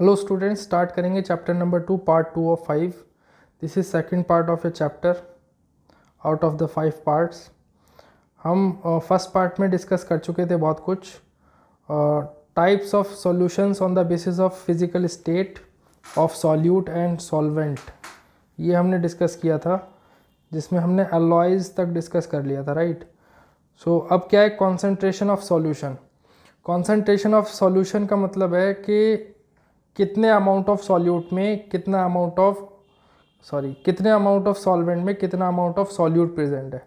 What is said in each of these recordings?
Hello students, start करेंगे chapter number 2 part 2 of 5। This is second part of A chapter out of the 5 parts. हम first part में discuss कर चुके थे बहुत कुछ types of solutions on the basis of physical state of solute and solvent. ये हमने discuss किया था, जिसमें हमने अलॉयज़ तक डिस्कस कर लिया था, राइट। सो अब क्या है concentration of solution. Concentration of solution का मतलब है कि कितने अमाउंट ऑफ सॉल्यूट में कितना अमाउंट ऑफ सॉल्वेंट में कितना अमाउंट ऑफ सॉल्यूट प्रेजेंट है।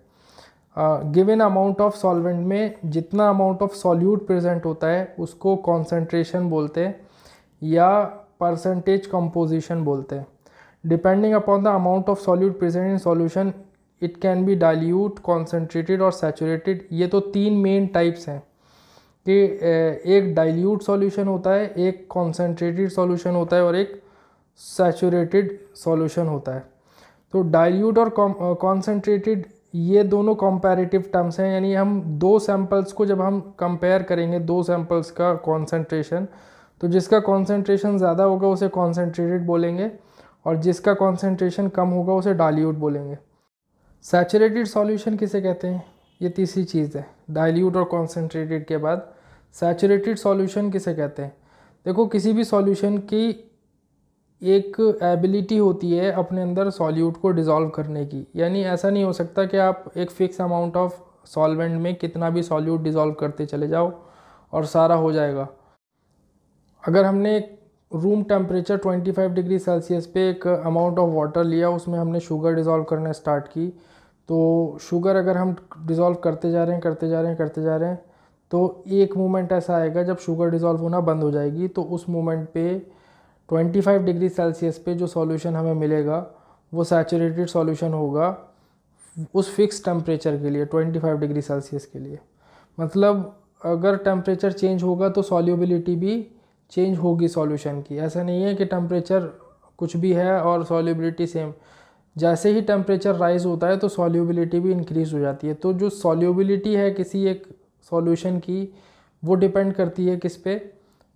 गिवन अमाउंट ऑफ सॉल्वेंट में जितना अमाउंट ऑफ सॉल्यूट प्रेजेंट होता है उसको कॉन्सेंट्रेशन बोलते हैं या परसेंटेज कंपोजिशन बोलते हैं। Depending upon the amount of solute present in solution it can be dilute, concentrated और सैचुरेटेड। ये तो तीन मेन टाइप्स हैं कि एक डाइल्यूट सॉल्यूशन होता है, एक कॉन्सेंट्रेटेड सॉल्यूशन होता है और एक सैचुरेटेड सॉल्यूशन होता है। तो डाइल्यूट और कॉन्सेंट्रेटेड ये दोनों कंपैरेटिव टर्म्स हैं, यानी हम दो सैंपल्स को जब हम कंपेयर करेंगे, दो सैंपल्स का कॉन्सेंट्रेशन, तो जिसका कॉन्सेंट्रेशन ज़्यादा होगा उसे कॉन्सेंट्रेटेड बोलेंगे और जिसका कॉन्सेंट्रेशन कम होगा उसे डाइल्यूट बोलेंगे। सैचुरेटेड सॉल्यूशन किसे कहते हैं, ये तीसरी चीज़ है। डाइल्यूट और कॉन्सेंट्रेटेड के बाद सैचुरेटेड सॉल्यूशन किसे कहते हैं। देखो, किसी भी सॉल्यूशन की एक एबिलिटी होती है अपने अंदर सॉल्यूट को डिज़ोल्व करने की, यानी ऐसा नहीं हो सकता कि आप एक फ़िक्स अमाउंट ऑफ सॉल्वेंट में कितना भी सॉल्यूट डिज़ोल्व करते चले जाओ और सारा हो जाएगा। अगर हमने एक रूम टेम्परेचर 25 डिग्री सेल्सियस पे एक अमाउंट ऑफ वाटर लिया, उसमें हमने शुगर डिज़ोल्व करना स्टार्ट की, तो शुगर अगर हम डिज़ोल्व करते जा रहे हैं तो एक मोमेंट ऐसा आएगा जब शुगर डिज़ोल्व होना बंद हो जाएगी। तो उस मोमेंट पे 25 डिग्री सेल्सियस पे जो सॉल्यूशन हमें मिलेगा वो सैचुरेटेड सॉल्यूशन होगा उस फिक्स टेम्परेचर के लिए, 25 डिग्री सेल्सियस के लिए। मतलब अगर टेम्परेचर चेंज होगा तो सॉल्युबिलिटी भी चेंज होगी सॉल्यूशन की। ऐसा नहीं है कि टेम्परेचर कुछ भी है और सॉल्युबिलिटी सेम। जैसे ही टेम्परेचर राइज होता है तो सॉल्युबिलिटी भी इंक्रीज़ हो जाती है। तो जो सॉल्युबिलिटी है किसी एक सॉल्यूशन की वो डिपेंड करती है किस पे,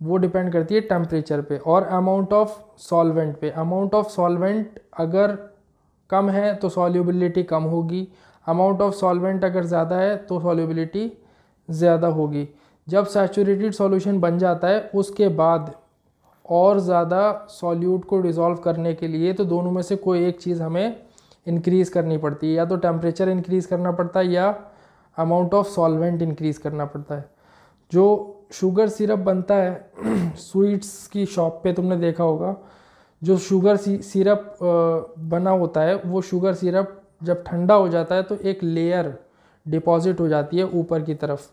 वो डिपेंड करती है टेम्परेचर पे और अमाउंट ऑफ सॉल्वेंट पे। अमाउंट ऑफ सॉल्वेंट अगर कम है तो सॉल्युबिलिटी कम होगी, अमाउंट ऑफ सॉल्वेंट अगर ज़्यादा है तो सॉल्युबिलिटी ज़्यादा होगी। जब सैचुरेटेड सॉल्यूशन बन जाता है उसके बाद और ज़्यादा सॉल्यूट को डिज़ोल्व करने के लिए तो दोनों में से कोई एक चीज़ हमें इंक्रीज़ करनी पड़ती है, या तो टेम्परेचर इंक्रीज़ करना पड़ता है या अमाउंट ऑफ सॉल्वेंट इंक्रीज़ करना पड़ता है। जो शुगर सिरप बनता है स्वीट्स की शॉप पे तुमने देखा होगा, जो शुगर सिरप बना होता है वो शुगर सिरप जब ठंडा हो जाता है तो एक लेयर डिपॉजिट हो जाती है ऊपर की तरफ।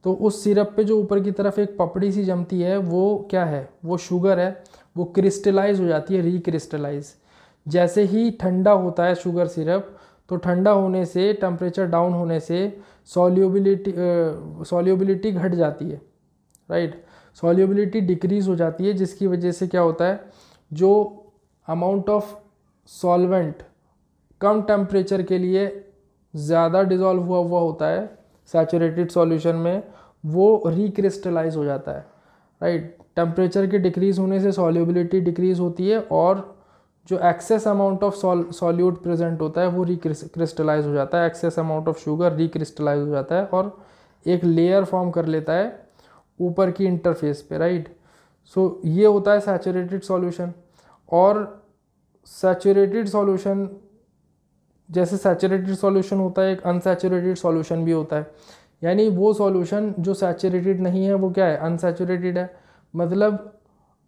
तो उस सिरप पे जो ऊपर की तरफ एक पपड़ी सी जमती है वो क्या है, वो शुगर है। वो क्रिस्टलाइज हो जाती है, रिक्रिस्टलाइज। जैसे ही ठंडा होता है शुगर सिरप तो ठंडा होने से, टेम्परेचर डाउन होने से सॉल्युबिलिटी घट जाती है, राइट। सॉल्युबिलिटी डिक्रीज़ हो जाती है, जिसकी वजह से क्या होता है, जो amount of solvent come temperature के लिए ज़्यादा डिज़ोल्व हुआ होता है सैचुरेटेड सॉल्यूशन में, वो रिक्रिस्टलाइज हो जाता है, राइट। टेम्परेचर के डिक्रीज़ होने से सॉल्युबिलिटी डिक्रीज़ होती है और जो excess amount of solute present होता है वो रिक्रिस्टलाइज हो जाता है। Excess amount of sugar recrystallise हो जाता है और एक लेयर फॉर्म कर लेता है ऊपर की इंटरफेस पे, राइट। सो ये होता है सैचुरेटेड सॉल्यूशन। और सैचुरेटेड सॉल्यूशन, जैसे सैचुरेटेड सॉल्यूशन होता है एक अनसैचुरेटेड सॉल्यूशन भी होता है, यानी वो सॉल्यूशन जो सैचुरेटेड नहीं है वो क्या है, अनसैचुरेटेड है। मतलब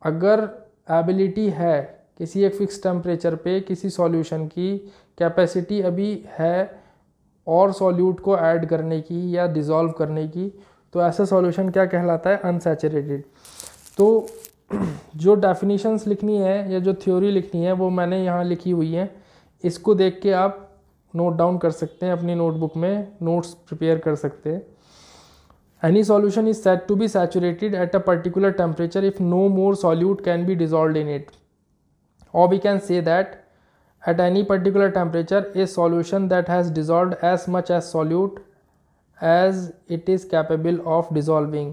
अगर एबिलिटी है किसी एक फिक्स टेम्परेचर पे किसी सॉल्यूशन की कैपेसिटी अभी है और सॉल्यूट को ऐड करने की या डिज़ोल्व करने की, तो ऐसा सॉल्यूशन क्या कहलाता है, अनसैचुरेटेड। तो जो डेफिनेशंस लिखनी है या जो थ्योरी लिखनी है वो मैंने यहाँ लिखी हुई है, इसको देख के आप नोट डाउन कर सकते हैं, अपनी नोटबुक में नोट्स प्रिपेयर कर सकते हैं। Any solution is said to be saturated at a particular temperature if no more solute can be dissolved in it. Or we can say that at any particular temperature, a solution that has dissolved as much as solute as it is capable of dissolving,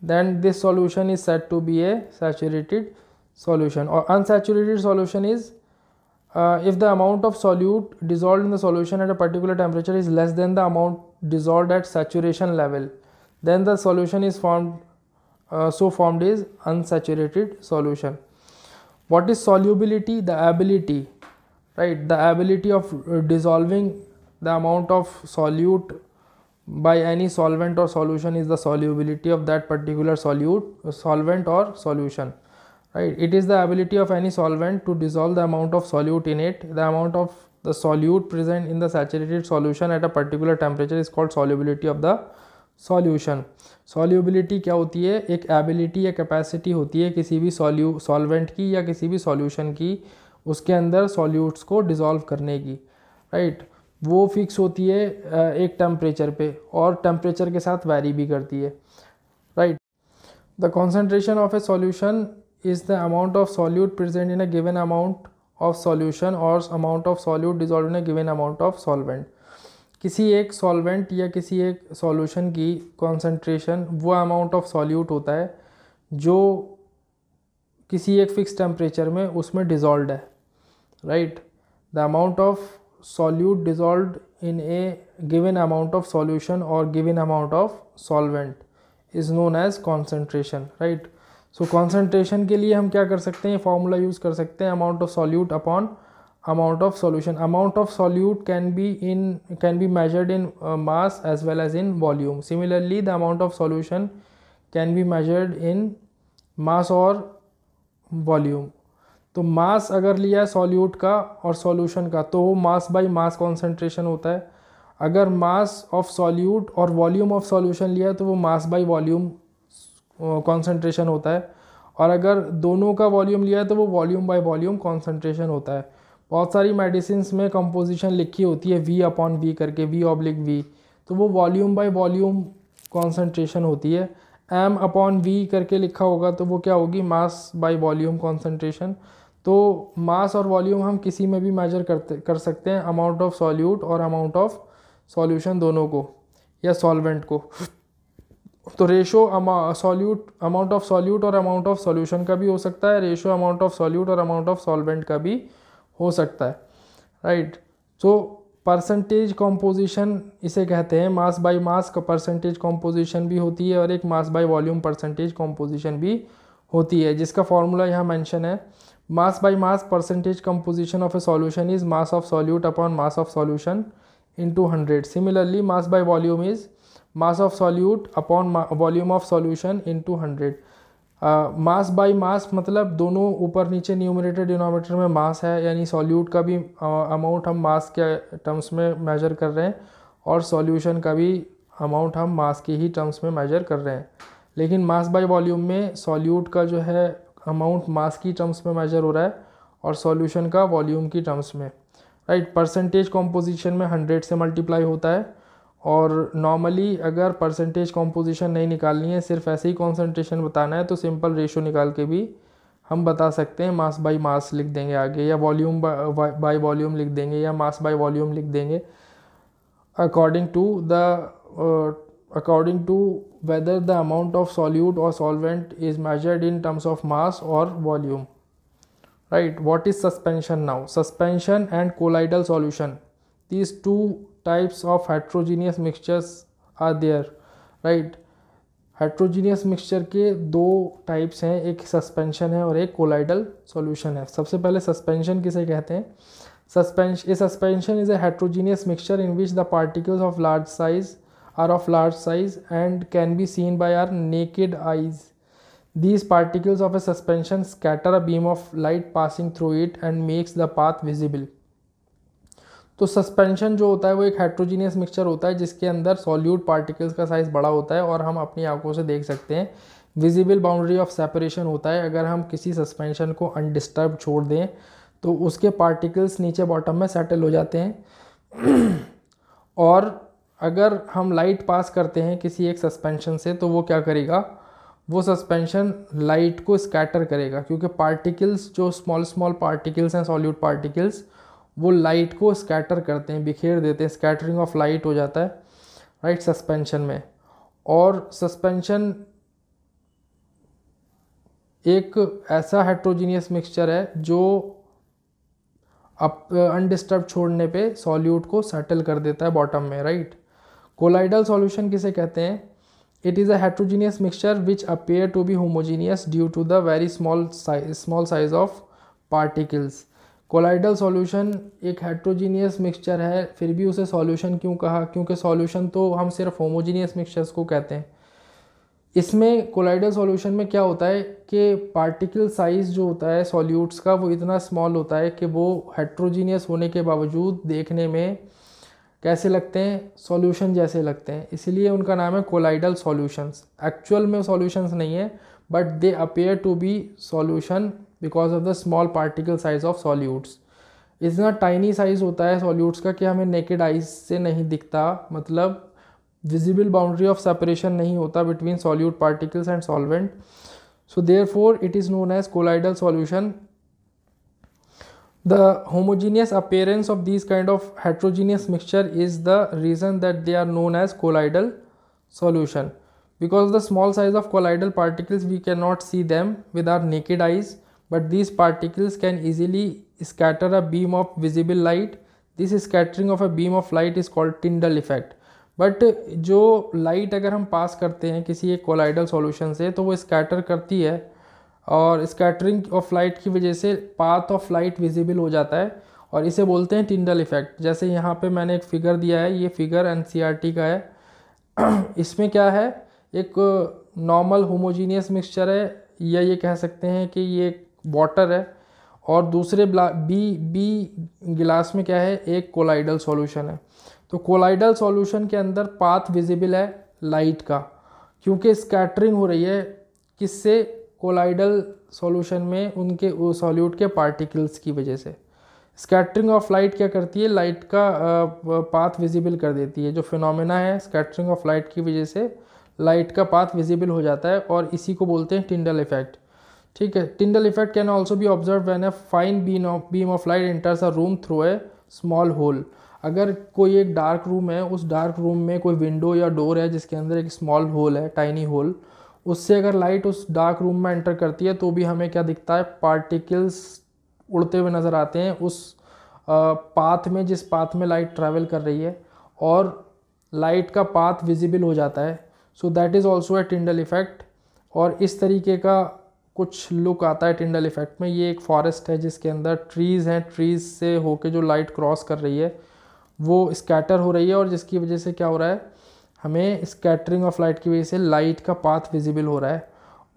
then this solution is said to be a saturated solution. Or unsaturated solution is if the amount of solute dissolved in the solution at a particular temperature is less than the amount dissolved at saturation level, then the solution is formed formed is unsaturated solution. What is solubility? The ability, right, the ability of dissolving the amount of solute by any solvent or solution is the solubility of that particular solvent or solution, right. It is the ability of any solvent to dissolve the amount of solute in it. The amount of the solute present in the saturated solution at a particular temperature is called solubility of the solution. solubility क्या होती है? एक ability या capacity होती है किसी भी solvent की या किसी भी सॉल्यूशन की उसके अंदर सॉल्यूट्स को डिसॉल्व करने की, राइट. वो फिक्स होती है एक टेम्परेचर पे और टेम्परेचर के साथ वैरी भी करती है, right. The concentration of A solution is the amount of solute present in a given amount of solution or amount of solute dissolved in a given amount of solvent. किसी एक solvent या किसी एक solution की concentration वो amount of solute होता है जो किसी एक फिक्स टेम्परेचर में उसमें डिसॉल्व्ड है, right. The amount of solute dissolved in a given amount of solution और given amount of solvent is known as concentration, right. So concentration के लिए हम क्या कर सकते हैं? फॉर्मूला यूज़ कर सकते हैं amount of solute upon amount of solution. Amount of solute can be measured in mass as well as in volume. Similarly the amount of solution can be measured in mass और volume. तो मास अगर लिया है solute का और solution का तो वो मास बाय मास कॉन्सेंट्रेशन होता है. अगर मास ऑफ सॉल्यूट और वॉल्यूम ऑफ सॉल्यूशन लिया है तो वो मास बाय वॉल्यूम कॉन्सेंट्रेशन होता है. और अगर दोनों का वॉल्यूम लिया है तो वो वॉल्यूम बाय वॉल्यूम कॉन्सेंट्रेशन होता है. बहुत सारी मेडिसिन में कंपोजिशन लिखी होती है V अपॉन V करके, V/V, तो वो वॉल्यूम बाय वॉल्यूम कॉन्सेंट्रेशन होती है. M अपॉन V करके लिखा होगा तो वो क्या होगी? Mass by volume concentration. तो मास और वॉल्यूम हम किसी में भी मेजर कर सकते हैं, अमाउंट ऑफ सॉल्यूट और अमाउंट ऑफ सॉल्यूशन दोनों को या सॉल्वेंट को. तो रेशो अमाउंट ऑफ सॉल्यूट और अमाउंट ऑफ सॉल्यूशन का भी हो सकता है, रेशो अमाउंट ऑफ सॉल्यूट और अमाउंट ऑफ सॉल्वेंट का भी हो सकता है, राइट. सो परसेंटेज कॉम्पोजिशन इसे कहते हैं. मास बाय मास का परसेंटेज कॉम्पोजिशन भी होती है और एक mass by volume percentage composition भी होती है, जिसका फॉर्मूला यहाँ मेंशन है. Mass by mass percentage composition of A solution is mass of solute upon mass of solution into 100. Similarly mass by volume is mass of solute upon volume of solution into 100. Mass by mass मतलब दोनों ऊपर नीचे numerator denominator में मास है, यानी solute का भी amount हम मास के टर्म्स में मेजर कर रहे हैं और सॉल्यूशन का भी अमाउंट हम मास के ही टर्म्स में मेजर कर रहे हैं. लेकिन मास बाय वॉल्यूम में सॉल्यूट का जो है अमाउंट मास की टर्म्स में मेजर हो रहा है और सॉल्यूशन का वॉल्यूम की टर्म्स में, राइट. परसेंटेज कॉम्पोजिशन में 100 से मल्टीप्लाई होता है. और नॉर्मली अगर परसेंटेज कॉम्पोजिशन नहीं निकालनी है, सिर्फ ऐसे ही कॉन्सेंट्रेशन बताना है, तो सिंपल रेशो निकाल के भी हम बता सकते हैं. मास बाय मास लिख देंगे आगे, या वॉल्यूम बाय वॉल्यूम लिख देंगे, या मास बाय वॉल्यूम लिख देंगे according to whether the amount of solute और solvent is measured in terms of mass और volume, right. What is suspension now? Suspension and colloidal solution, these two types of heterogeneous mixtures are there, right. heterogeneous mixture के दो types हैं, एक suspension है और एक colloidal solution है. सबसे पहले सस्पेंशन किसे कहते हैं? Suspension is a heterogeneous mixture in which the particles of large size are of large size and can be seen by our naked eyes. These particles of a suspension scatter a beam of light passing through it and makes the path visible. तो suspension जो होता है वो एक heterogeneous mixture होता है जिसके अंदर सॉल्यूट पार्टिकल्स का साइज़ बड़ा होता है और हम अपनी आंखों से देख सकते हैं. विजिबल बाउंड्री ऑफ सेपरेशन होता है. अगर हम किसी सस्पेंशन को अनडिस्टर्ब छोड़ दें तो उसके पार्टिकल्स नीचे बॉटम में सेटल हो जाते हैं. और अगर हम लाइट पास करते हैं किसी एक सस्पेंशन से तो वो क्या करेगा? वो सस्पेंशन लाइट को स्कैटर करेगा, क्योंकि पार्टिकल्स जो स्मॉल पार्टिकल्स हैं, सॉल्यूट पार्टिकल्स, वो लाइट को स्कैटर करते हैं, बिखेर देते हैं. स्कैटरिंग ऑफ लाइट हो जाता है, राइट, सस्पेंशन में. और सस्पेंशन एक ऐसा हेट्रोजीनियस मिक्सचर है जो अनडिस्टर्ब छोड़ने पे सॉल्यूट को सेटल कर देता है बॉटम में, राइट। कोलाइडल सॉल्यूशन किसे कहते हैं? It is a heterogeneous mixture which appear to be homogeneous due to the very small size of particles. Colloidal solution एक हेट्रोजीनियस मिक्सचर है, फिर भी उसे सॉल्यूशन क्यों कहा? क्योंकि सॉल्यूशन तो हम सिर्फ होमोजीनियस मिक्सचर्स को कहते हैं। इसमें कोलाइडल सॉल्यूशन में क्या होता है कि पार्टिकल साइज़ जो होता है सॉल्यूट्स का वो इतना स्मॉल होता है कि वो हेट्रोजीनियस होने के बावजूद देखने में कैसे लगते हैं? सॉल्यूशन जैसे लगते हैं, इसीलिए उनका नाम है कोलाइडल सॉल्यूशंस। एक्चुअल में सॉल्यूशंस नहीं है, but they appear to be solution because of the small particle size of solutes. इतना टाइनी साइज होता है सॉल्यूट्स का कि हमें नेकेड आइज से नहीं दिखता, मतलब विजिबल बाउंड्री ऑफ सेपरेशन नहीं होता between solute particles and solvent, so therefore it is known as colloidal solution. The homogeneous appearance of these kind of heterogeneous mixture is the reason that they are known as colloidal solution. Because the small size of colloidal particles we cannot see them with our naked eyes, but these particles can easily scatter a beam of visible light. This scattering of a beam of light is called Tyndall effect. But जो light अगर हम पास करते हैं किसी एक colloidal solution से तो वो स्कैटर करती है, और स्कैटरिंग ऑफ लाइट की वजह से पाथ ऑफ लाइट विजिबल हो जाता है, और इसे बोलते हैं टिंडल इफेक्ट। जैसे यहाँ पे मैंने एक फिगर दिया है, ये फिगर एनसीईआरटी का है। इसमें क्या है, एक नॉर्मल होमोजीनियस मिक्सचर है, या ये कह सकते हैं कि ये वाटर है, और दूसरे बी गिलास में क्या है, एक कोलाइडल सॉल्यूशन है। तो कोलाइडल सॉल्यूशन के अंदर पाथ विजिबल है लाइट का, क्योंकि स्कैटरिंग हो रही है किससे? कोलाइडल सॉल्यूशन में उनके सॉल्यूट के पार्टिकल्स की वजह से। स्कैटरिंग ऑफ लाइट क्या करती है? लाइट का पाथ विजिबल कर देती है। जो फिनोमेना है स्कैटरिंग ऑफ लाइट की वजह से लाइट का पाथ विजिबल हो जाता है, और इसी को बोलते हैं टिंडल इफेक्ट। ठीक है, Tyndall effect can also be observe when a fine beam of light enters a room through a small hole. अगर कोई एक डार्क रूम है, उस डार्क रूम में कोई विंडो या डोर है जिसके अंदर एक स्मॉल होल है, टाइनी होल, उससे अगर लाइट उस डार्क रूम में एंटर करती है तो भी हमें क्या दिखता है? पार्टिकल्स उड़ते हुए नज़र आते हैं उस पाथ में, जिस पाथ में लाइट ट्रैवल कर रही है, और लाइट का पाथ विजिबल हो जाता है। So that is also a Tyndall effect. और इस तरीके का कुछ लुक आता है टिंडल इफेक्ट में। ये एक फॉरेस्ट है जिसके अंदर ट्रीज़ हैं, ट्रीज़ से होके जो लाइट क्रॉस कर रही है वो स्कैटर हो रही है, और जिसकी वजह से क्या हो रहा है, हमें स्कैटरिंग ऑफ लाइट की वजह से लाइट का पाथ विजिबल हो रहा है।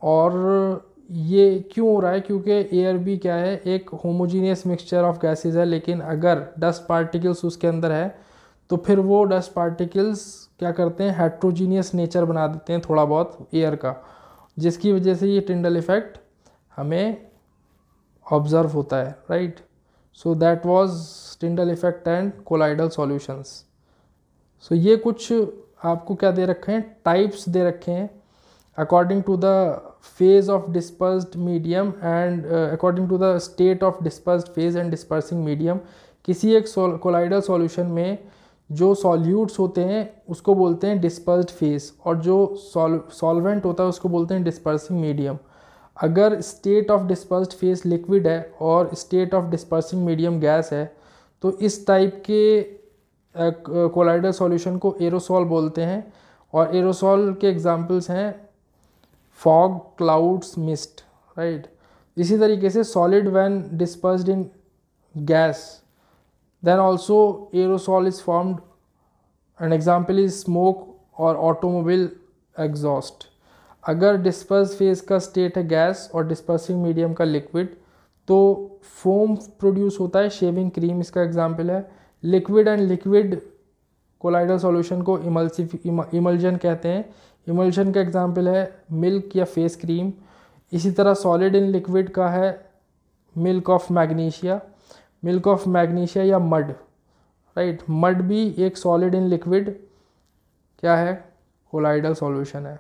और ये क्यों हो रहा है? क्योंकि एयर भी क्या है, एक होमोजीनियस मिक्सचर ऑफ गैसेस है, लेकिन अगर डस्ट पार्टिकल्स उसके अंदर है तो फिर वो डस्ट पार्टिकल्स क्या करते हैं? हेट्रोजीनियस नेचर बना देते हैं थोड़ा बहुत एयर का, जिसकी वजह से ये टिंडल इफेक्ट हमें ऑब्जर्व होता है, right. So that was Tyndall effect and colloidal solutions. So ये कुछ आपको क्या दे रखे हैं? टाइप्स दे रखे हैं according to the phase of dispersed medium and according to the state of dispersed phase and dispersing medium. किसी एक कोलाइडल सॉल्यूशन में जो सॉल्यूट्स होते हैं उसको बोलते हैं डिस्पर्स्ड फेज, और जो सॉल्वेंट होता है उसको बोलते हैं डिस्पर्सिंग मीडियम। अगर state of dispersed phase liquid है और state of dispersing medium gas है, तो इस टाइप के कोलाइडल सॉल्यूशन को एरोसॉल बोलते हैं। और एरोसॉल के एग्जांपल्स हैं फॉग, क्लाउड्स, मिस्ट, राइट। इसी तरीके से solid when dispersed in gas, then also aerosol is formed. An example is smoke और automobile exhaust. अगर डिस्पर्स फेज का स्टेट है गैस और डिस्पर्सिंग मीडियम का लिक्विड, तो फोम प्रोड्यूस होता है, शेविंग क्रीम इसका एग्जाम्पल है। Liquid and liquid colloidal solution को इमल्जन कहते हैं। इमल्जन का एग्जाम्पल है मिल्क या फेस क्रीम। इसी तरह सॉलिड इन लिक्विड का है milk of magnesia, milk of magnesia या मड, राइट। मड भी एक सॉलिड इन लिक्विड क्या है? कोलाइडल सॉल्यूशन है।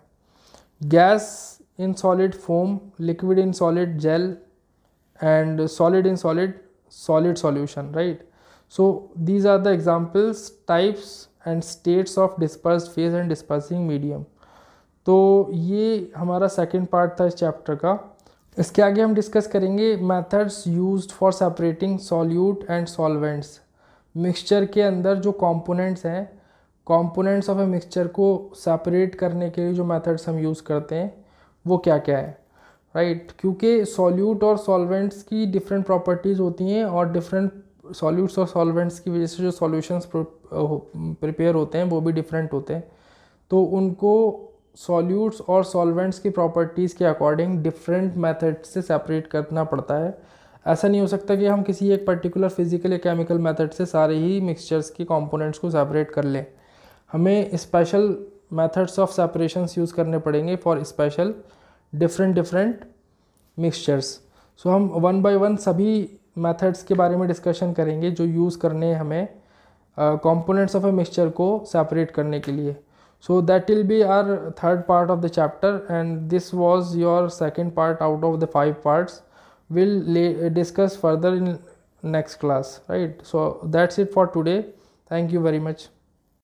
Gas in solid foam, liquid in solid gel, and solid in solid solution, right. So these are the examples, types and states of dispersed phase and dispersing medium. तो ये हमारा second part था इस chapter का। इसके आगे हम discuss करेंगे methods used for separating solute and solvents. Mixture के अंदर जो कंपोनेंट्स हैं, कंपोनेंट्स ऑफ ए मिक्सचर को सेपरेट करने के लिए जो मेथड्स हम यूज़ करते हैं वो क्या क्या है, राइट। क्योंकि सॉल्यूट और सॉल्वेंट्स की डिफरेंट प्रॉपर्टीज़ होती हैं और डिफरेंट सॉल्यूट्स और सॉल्वेंट्स की वजह से जो सॉल्यूशंस प्रिपेयर होते हैं वो भी डिफरेंट होते हैं। तो उनको सॉल्यूट्स और सॉल्वेंट्स की प्रॉपर्टीज़ के अकॉर्डिंग डिफरेंट मेथड से सेपरेट करना पड़ता है। ऐसा नहीं हो सकता कि हम किसी एक पर्टिकुलर फिजिकल या केमिकल मेथड से सारे ही मिक्सचर्स की कंपोनेंट्स को सेपरेट कर लें। हमें special methods of separations use करने पड़ेंगे फॉर स्पेशल डिफरेंट मिक्सचर्स। सो हम वन बाय वन सभी मेथड्स के बारे में डिस्कशन करेंगे जो यूज़ करने हैं हमें कंपोनेंट्स ऑफ ए मिक्सचर को सेपरेट करने के लिए। So that will be our third part of the chapter, and this was your second part out of the 5 parts. We'll discuss further in next class, right? So that's it for today. Thank you very much.